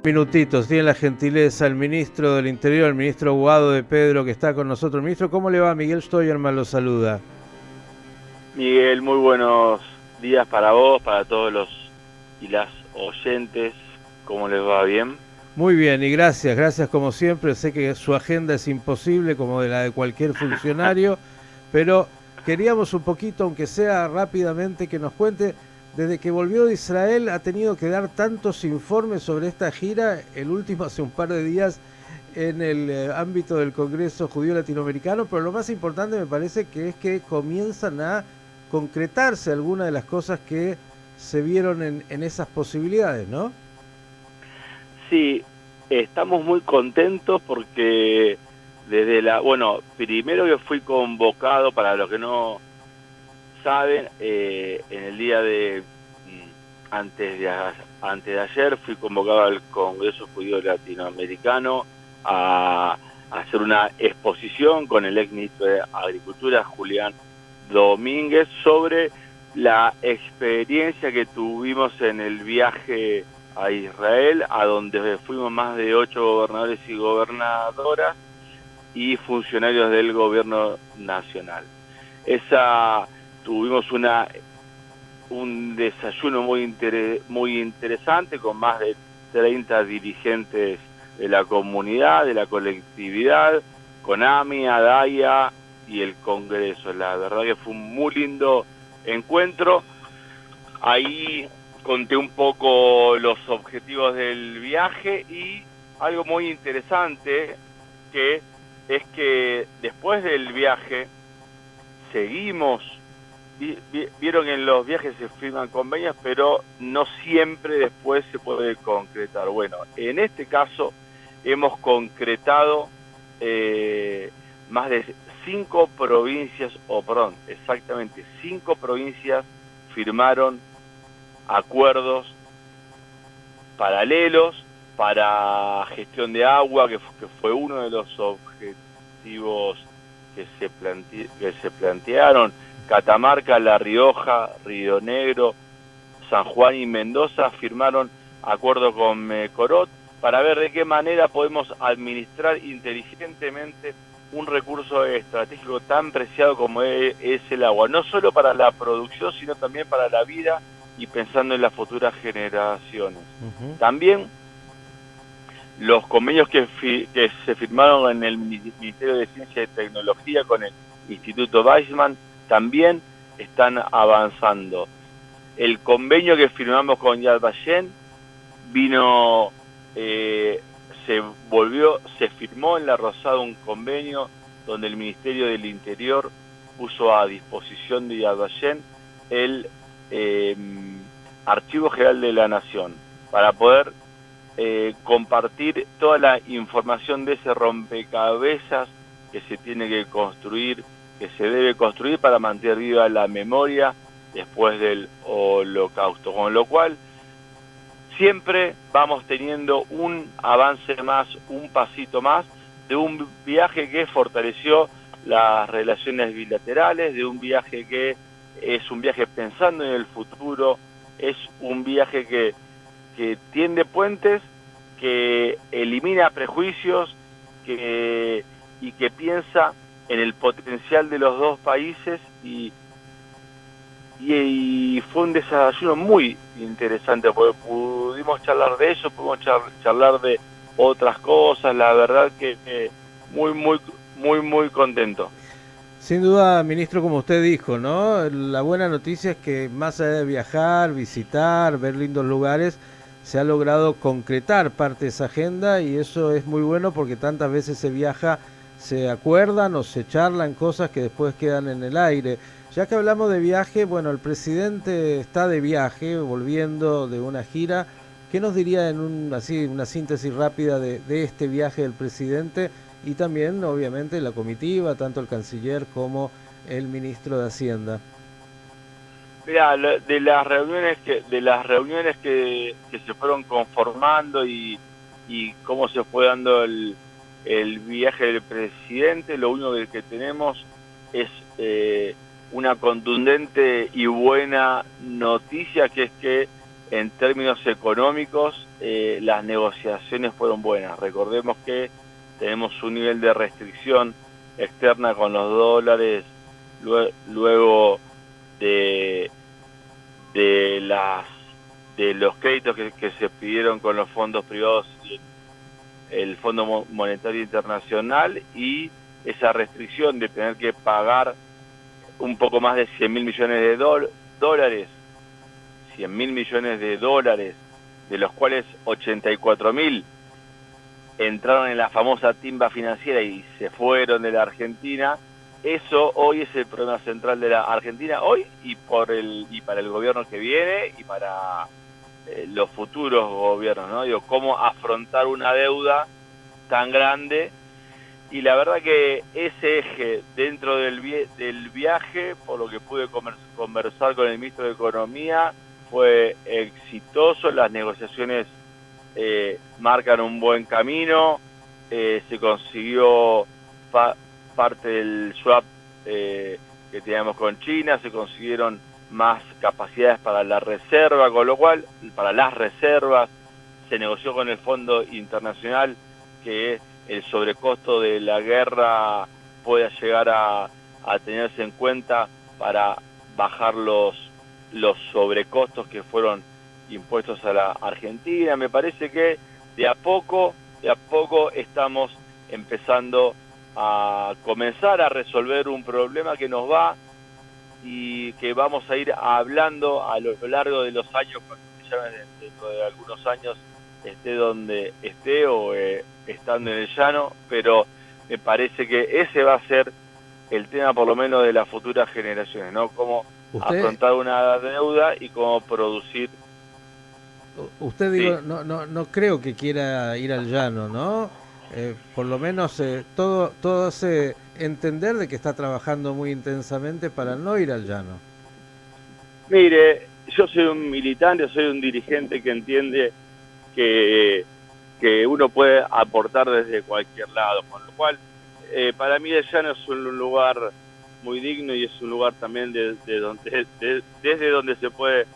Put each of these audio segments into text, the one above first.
Minutitos, tiene la gentileza el ministro del Interior, el ministro Guado de Pedro, que está con nosotros. Ministro, ¿cómo le va? Miguel Stoyerman lo saluda. Miguel, muy buenos días para vos, para todos los y las oyentes. ¿Cómo les va? ¿Bien? Muy bien, y gracias como siempre. Sé que su agenda es imposible, como de la de cualquier funcionario, pero queríamos un poquito, aunque sea rápidamente, que nos cuente, desde que volvió de Israel ha tenido que dar tantos informes sobre esta gira, el último hace un par de días en el ámbito del Congreso Judío Latinoamericano, pero lo más importante me parece que es que comienzan a concretarse algunas de las cosas que se vieron en esas posibilidades, ¿no? Sí, estamos muy contentos porque primero que fui convocado, para los que no saben, en el día de antes de ayer fui convocado al Congreso Judío Latinoamericano a hacer una exposición con el ex ministro de Agricultura, Julián Domínguez, sobre la experiencia que tuvimos en el viaje a Israel, a donde fuimos más de 8 gobernadores y gobernadoras y funcionarios del gobierno nacional. Tuvimos un desayuno muy interesante con más de 30 dirigentes de la comunidad, de la colectividad, con AMI, ADAIA y el Congreso. La verdad que fue un muy lindo encuentro. Ahí conté un poco los objetivos del viaje y algo muy interesante que es que después del viaje seguimos. Vieron que en los viajes se firman convenios, pero no siempre después se puede concretar. Bueno, en este caso hemos concretado más de 5 provincias, exactamente 5 provincias firmaron acuerdos paralelos para gestión de agua, que fue uno de los objetivos que se plantearon. Catamarca, La Rioja, Río Negro, San Juan y Mendoza firmaron acuerdo con Mecorot para ver de qué manera podemos administrar inteligentemente un recurso estratégico tan preciado como es el agua, no solo para la producción, sino también para la vida y pensando en las futuras generaciones. También los convenios que se firmaron en el Ministerio de Ciencia y Tecnología con el Instituto Weizmann también están avanzando. El convenio que firmamos con Yad Vashem se firmó en La Rosada un convenio donde el Ministerio del Interior puso a disposición de Yad Vashem el Archivo General de la Nación para poder compartir toda la información de ese rompecabezas que se tiene que construir, que se debe construir para mantener viva la memoria después del Holocausto, con lo cual siempre vamos teniendo un avance más, un pasito más de un viaje que fortaleció las relaciones bilaterales, de un viaje que es un viaje pensando en el futuro, es un viaje que tiende puentes, que elimina prejuicios y que piensa en el potencial de los dos países y fue un desayuno muy interesante porque pudimos charlar de eso, pudimos charlar de otras cosas, la verdad que muy contento. Sin duda, ministro, como usted dijo, ¿no? La buena noticia es que más allá de viajar, visitar, ver lindos lugares, se ha logrado concretar parte de esa agenda y eso es muy bueno porque tantas veces se viaja, se acuerdan o se charlan cosas que después quedan en el aire. Ya que hablamos de viaje, bueno, el presidente está de viaje, volviendo de una gira. ¿Qué nos diría en una síntesis rápida de este viaje del presidente? Y también, obviamente, la comitiva, tanto el canciller como el ministro de Hacienda. Mira, de las reuniones que se fueron conformando y cómo se fue dando el viaje del presidente, lo único que tenemos es una contundente y buena noticia, que es que en términos económicos las negociaciones fueron buenas. Recordemos que tenemos un nivel de restricción externa con los dólares luego de los créditos que se pidieron con los fondos privados y el Fondo Monetario Internacional, y esa restricción de tener que pagar un poco más de 100.000 millones de dólares, 100.000 millones de dólares, de los cuales 84.000 entraron en la famosa timba financiera y se fueron de la Argentina. Eso hoy es el problema central de la Argentina, hoy y para el gobierno que viene y para los futuros gobiernos, ¿no? Digo, cómo afrontar una deuda tan grande. Y la verdad que ese eje dentro del viaje, por lo que pude conversar con el ministro de Economía, fue exitoso. Las negociaciones marcan un buen camino. Se consiguió parte del swap que teníamos con China, se consiguieron más capacidades para la reserva, con lo cual, para las reservas, se negoció con el Fondo Internacional que el sobrecosto de la guerra pueda llegar a tenerse en cuenta para bajar los sobrecostos que fueron impuestos a la Argentina. Me parece que de a poco estamos empezando a comenzar a resolver un problema que nos va y que vamos a ir hablando a lo largo de los años, cuando ya dentro de algunos años esté donde esté o estando en el llano, pero me parece que ese va a ser el tema por lo menos de las futuras generaciones, ¿no? Cómo afrontar una deuda y cómo producir. Usted, digo, no creo que quiera ir al llano, ¿no? Por lo menos todo hace entender de que está trabajando muy intensamente para no ir al llano. Mire, yo soy un militante, soy un dirigente que entiende que uno puede aportar desde cualquier lado, con lo cual para mí el llano es un lugar muy digno y es un lugar también desde donde se puede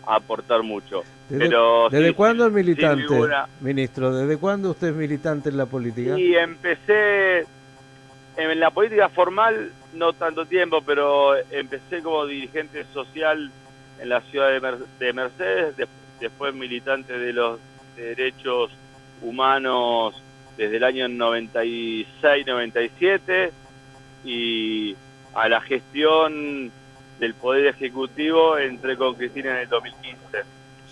aportar mucho. ¿Desde cuándo es militante, ministro? ¿Desde cuándo usted es militante en la política? Y empecé en la política formal no tanto tiempo, pero empecé como dirigente social en la ciudad de Mercedes, después militante de los derechos humanos desde el año 96-97 y a la gestión del Poder Ejecutivo entré con Cristina en el 2015,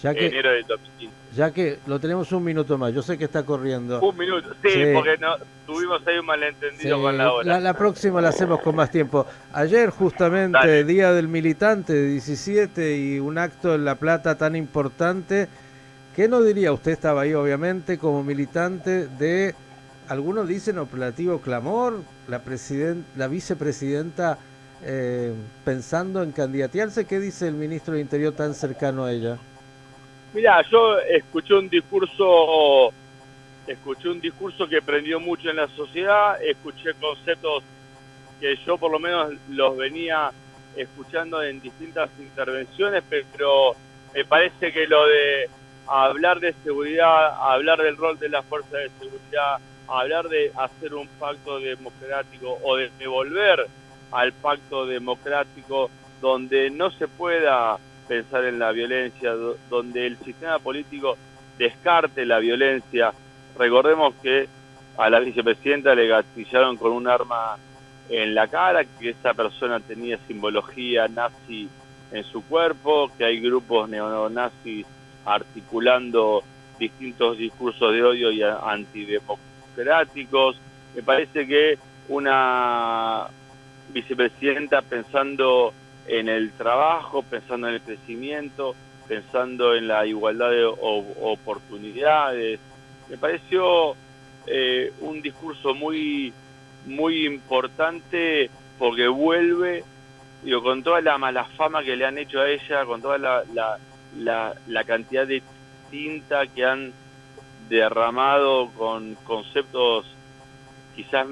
enero del 2015. Ya que lo tenemos un minuto más, yo sé que está corriendo. Un minuto, sí. Porque tuvimos ahí un malentendido con la hora. La próxima la hacemos con más tiempo. Ayer justamente, Dale. Día del Militante, 17, y un acto en La Plata tan importante. ¿Qué nos diría? Usted estaba ahí obviamente como militante de, algunos dicen operativo Clamor, la vicepresidenta pensando en candidatearse. ¿Qué dice el ministro de Interior tan cercano a ella? Mirá, yo escuché un discurso que prendió mucho en la sociedad, escuché conceptos que yo por lo menos los venía escuchando en distintas intervenciones, pero me parece que lo de hablar de seguridad, hablar del rol de las fuerzas de seguridad, hablar de hacer un pacto democrático o de devolver al pacto democrático donde no se pueda pensar en la violencia, donde el sistema político descarte la violencia. Recordemos que a la vicepresidenta le gatillaron con un arma en la cara, que esa persona tenía simbología nazi en su cuerpo, que hay grupos neonazis articulando distintos discursos de odio y antidemocráticos. Me parece que una vicepresidenta pensando en el trabajo, pensando en el crecimiento, pensando en la igualdad de oportunidades, me pareció un discurso muy importante, porque vuelve, digo, con toda la mala fama que le han hecho a ella, con toda la cantidad de tinta que han derramado con conceptos quizás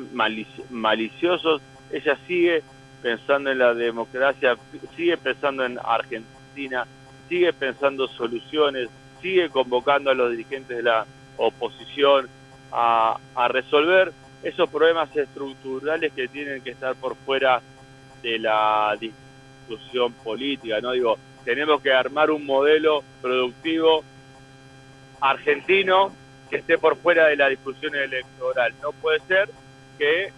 maliciosos, ella sigue pensando en la democracia, sigue pensando en Argentina, sigue pensando soluciones, sigue convocando a los dirigentes de la oposición a resolver esos problemas estructurales que tienen que estar por fuera de la discusión política, ¿no? Digo, tenemos que armar un modelo productivo argentino que esté por fuera de la discusión electoral. No puede ser que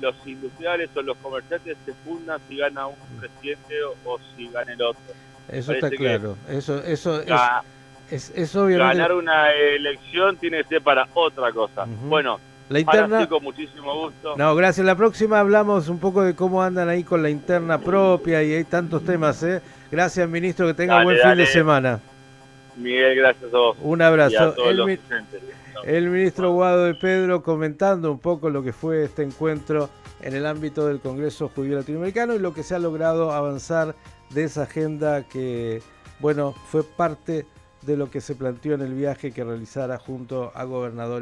los industriales o los comerciantes se fundan si gana un presidente o si gana el otro. Eso está claro. Eso es obviamente... Ganar una elección tiene que ser para otra cosa. Bueno, la interna... ahora sí, con muchísimo gusto. No, gracias. La próxima hablamos un poco de cómo andan ahí con la interna propia y hay tantos temas, ¿eh? Gracias, ministro, que tenga buen fin de semana. Miguel, gracias a vos. Un abrazo. Y a todos los el ministro Guado de Pedro comentando un poco lo que fue este encuentro en el ámbito del Congreso Judío Latinoamericano y lo que se ha logrado avanzar de esa agenda que, bueno, fue parte de lo que se planteó en el viaje que realizara junto a gobernadores.